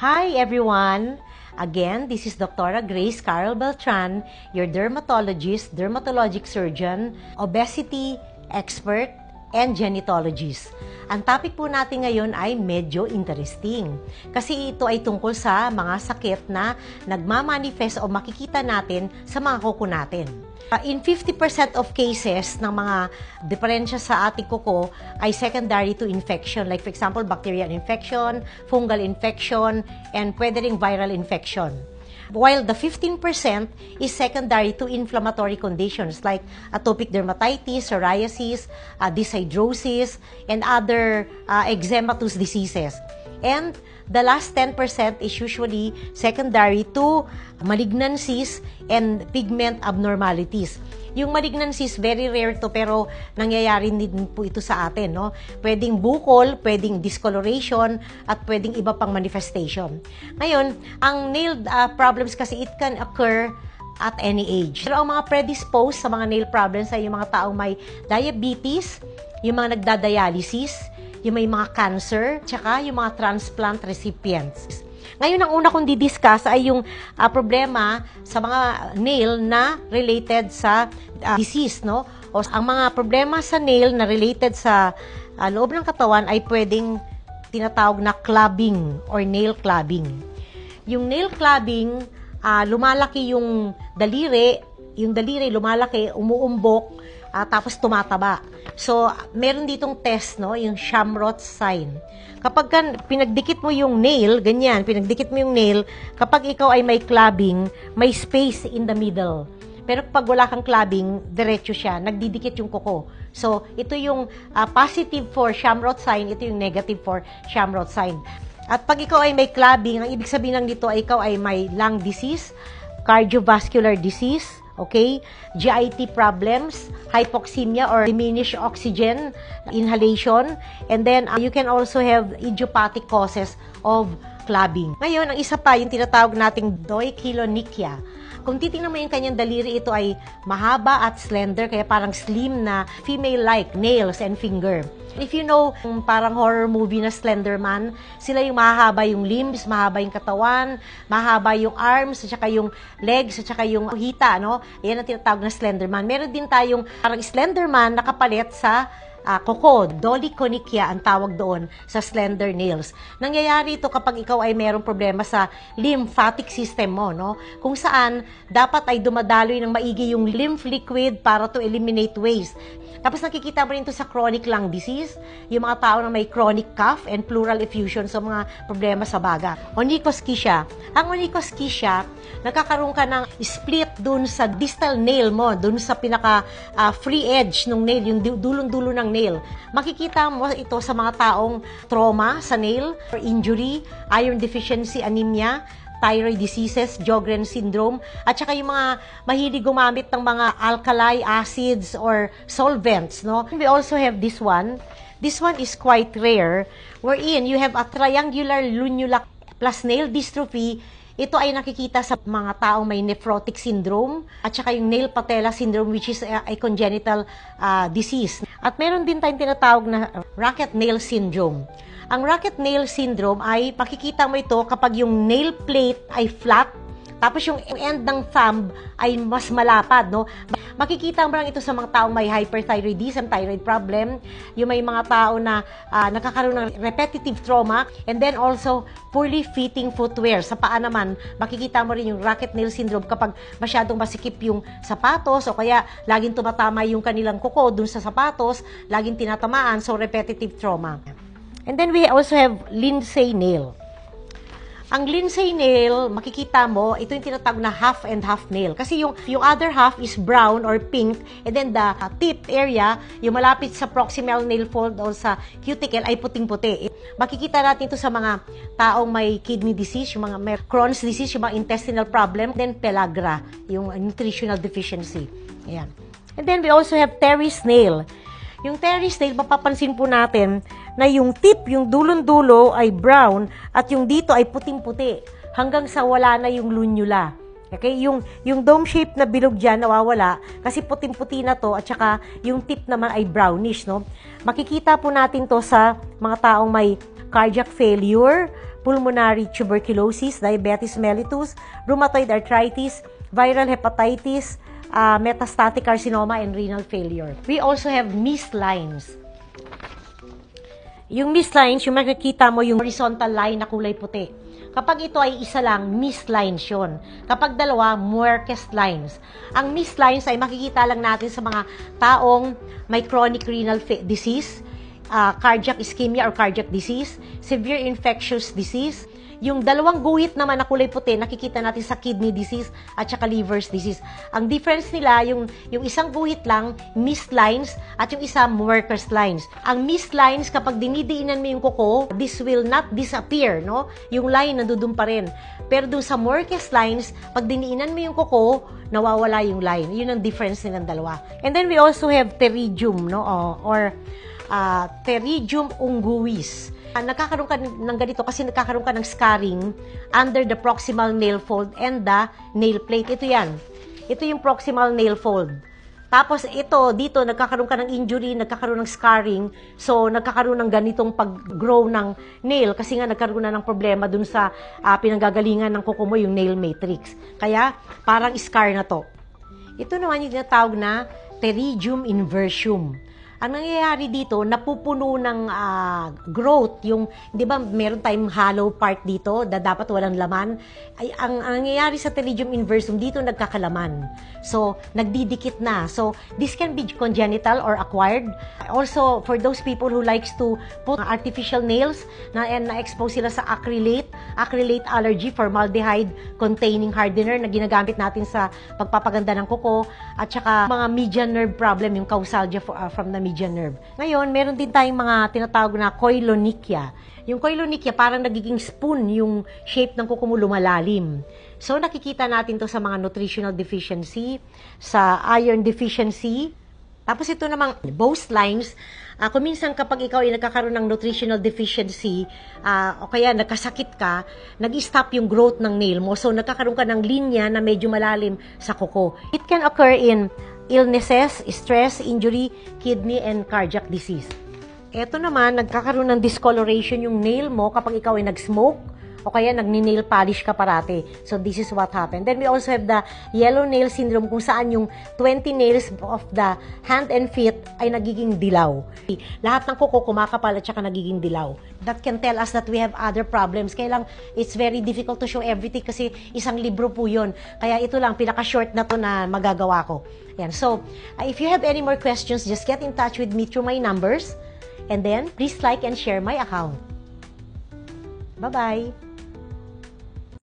Hi everyone! Again, this is Dr. Grace Carol Beltran, your dermatologist, dermatologic surgeon, obesity expert, and genetologist. Ang topic po natin ngayon ay medyo interesting kasi ito ay tungkol sa mga sakit na nagmamanifest o makikita natin sa mga kuko natin. In 50% of cases ng mga diferensya sa ating kuko ay secondary to infection. Like for example, bacterial infection, fungal infection, and pwede ring viral infection. While the 15% is secondary to inflammatory conditions like atopic dermatitis, psoriasis, dyshidrosis, and other eczematous diseases. And the last 10% is usually secondary to malignancies and pigment abnormalities. Yung malignancies, very rare to pero nangyayari din po ito sa atin. No? Pwedeng bukol, pwedeng discoloration, at pwedeng iba pang manifestation. Ngayon, ang nail problems kasi it can occur at any age. Pero ang mga predisposed sa mga nail problems ay yung mga taong may diabetes, yung mga nagdadialysis, yung may mga cancer, tsaka yung mga transplant recipients. Ngayon, ang una kong didiscuss ay yung problema sa mga nail na related sa disease, no? O ang mga problema sa nail na related sa loob ng katawan ay pwedeng tinatawag na clubbing or nail clubbing. Yung nail clubbing, lumalaki yung daliri lumalaki, umuumbok, tapos tumataba. So, meron ditong test, no? Yung Shamroth sign. Kapag pinagdikit mo yung nail, ganyan, pinagdikit mo yung nail, kapag ikaw ay may clubbing, may space in the middle. Pero pag wala kang clubbing, diretso siya, nagdidikit yung kuko. So, ito yung positive for Shamroth sign, ito yung negative for Shamroth sign. At pag ikaw ay may clubbing, ang ibig sabihin lang dito ay ikaw ay may lung disease, cardiovascular disease, okay, GIT problems, hypoxemia or diminished oxygen inhalation, and then you can also have idiopathic causes of clubbing. Ngayon, ang isa pa, yung tinatawag nating doikilonychia. Kung titingnan mo yung kanyang daliri, ito ay mahaba at slender, kaya parang slim na female-like nails and finger. If you know, parang horror movie na Slender Man, sila yung mahaba yung limbs, mahaba yung katawan, mahaba yung arms, at saka yung legs, at saka yung hita, no? Yan ang tinatawag na Slender Man. Meron din tayong parang Slender Man nakapalit sa kuko, dolichonychia ang tawag doon sa slender nails. Nangyayari ito kapag ikaw ay mayroong problema sa lymphatic system mo, no? Kung saan dapat ay dumadaloy ng maigi yung lymph liquid para to eliminate waste. Tapos nakikita mo rin ito sa chronic lung disease, yung mga tao na may chronic cough and pleural effusion, so mga problema sa baga. Onychoschiscia. Ang onychoschiscia, nagkakaroon ka ng split dun sa distal nail mo, dun sa pinaka free edge ng nail, yung dulong-dulo ng nail. Makikita mo ito sa mga taong trauma sa nail, or injury, iron deficiency anemia, thyroid diseases, Sjogren syndrome, at saka yung mga mahilig gumamit ng mga alkali acids or solvents, no? We also have this one. This one is quite rare, wherein you have a triangular lunula plus nail dystrophy. Ito ay nakikita sa mga taong may nephrotic syndrome at saka yung nail patella syndrome, which is a congenital disease. At meron din tayong tinatawag na Racket nail syndrome. Ang Racket nail syndrome ay makikita mo ito kapag yung nail plate ay flat, tapos yung end ng thumb ay mas malapad, no? Makikita mo lang ito sa mga taong may hyperthyroidism, thyroid problem, yung may mga tao na nakakaroon ng repetitive trauma, and then also poorly fitting footwear. Sa paa naman, makikita mo rin yung Racket nail syndrome kapag masyadong masikip yung sapatos o kaya laging tumatama yung kanilang kuko dun sa sapatos, laging tinatamaan, so repetitive trauma. And then we also have Lindsay nail. Ang Lindsay nail, makikita mo, ito yung tinatawag na half and half nail. Kasi yung other half is brown or pink, and then the tip area, yung malapit sa proximal nail fold o sa cuticle ay puting-puti. Makikita natin ito sa mga taong may kidney disease, yung mga may Crohn's disease, yung mga intestinal problem, then pellagra, yung nutritional deficiency. Ayan. And then we also have Terry's nail. Yung Terry's nail, mapapansin po natin na yung tip, yung dulong-dulo ay brown at yung dito ay puting-puti hanggang sa wala na yung lunula. Okay? Yung dome shape na bilog dyan nawawala kasi puting-puti na to at saka yung tip naman ay brownish, no? Makikita po natin to sa mga taong may cardiac failure, pulmonary tuberculosis, diabetes mellitus, rheumatoid arthritis, viral hepatitis, metastatic carcinoma, and renal failure. We also have mist lines. Yung mist lines, yung makikita mo yung horizontal line na kulay puti. Kapag ito ay isa lang, mist lines yun. Kapag dalawa, Muerkes lines. Ang mist lines ay makikita lang natin sa mga taong may chronic renal disease, cardiac ischemia or cardiac disease, severe infectious disease. Yung dalawang guhit naman na kulay puti, nakikita natin sa kidney disease at saka liver's disease. Ang difference nila, yung isang guhit lang, mist lines, at yung isa, Muerkes lines. Ang mist lines, kapag dinidiinan mo yung kuko, this will not disappear, no? Yung line nandoon pa rin. Pero dun sa Muerkes lines, pag diniinan mo yung kuko, nawawala yung line. Yun ang difference nilang dalawa. And then we also have pterygium, no? Or Pterygium unguis. Nagkakaroon ka ng ganito kasi nagkakaroon ka ng scarring under the proximal nail fold and the nail plate. Ito yan. Ito yung proximal nail fold. Tapos ito, dito, nagkakaroon ka ng injury, nagkakaroon ng scarring. So, nagkakaroon ng ganitong pag-grow ng nail kasi nga nagkaroon na ng problema dun sa pinanggagalingan ng kuko mo, yung nail matrix. Kaya, parang scar na to. Ito naman yung tinatawag na pterygium inversium. Ang nangyayari dito, napupuno ng growth, yung, di ba, meron tayong hollow part dito, dapat walang laman. Ang nangyayari sa pterygium inversum, dito nagkakalaman. So, nagdidikit na. So, this can be congenital or acquired. Also, for those people who likes to put artificial nails, na-expose sila sa acrylate allergy, formaldehyde containing hardener na ginagamit natin sa pagpapaganda ng kuko, at saka mga median nerve problem, yung causalgia from the median nerve. Ngayon, meron din tayong mga tinatawag na koilonychia. Yung koilonychia, parang nagiging spoon yung shape ng kuko mo lumalalim. So, nakikita natin to sa mga nutritional deficiency, sa iron deficiency. Tapos ito namang Bose lines, kung minsan kapag ikaw ay nagkakaroon ng nutritional deficiency, o kaya nagkasakit ka, nag-stop yung growth ng nail mo. So, nagkakaroon ka ng linya na medyo malalim sa kuko. It can occur in illnesses, stress, injury, kidney, and cardiac disease. Ito naman, nagkakaroon ng discoloration yung nail mo kapag ikaw ay nag-smoke o kaya nag-nail polish ka parati. So, this is what happened. Then, we also have the yellow nail syndrome kung saan yung 20 nails of the hand and feet ay nagiging dilaw. Lahat ng kuko kumakapal at saka nagiging dilaw. That can tell us that we have other problems. Kaya lang, it's very difficult to show everything kasi isang libro po yun. Kaya ito lang, pinaka-short na to na magagawa ko. Yan. So, if you have any more questions, just get in touch with me through my numbers. And then, please like and share my account. Bye-bye!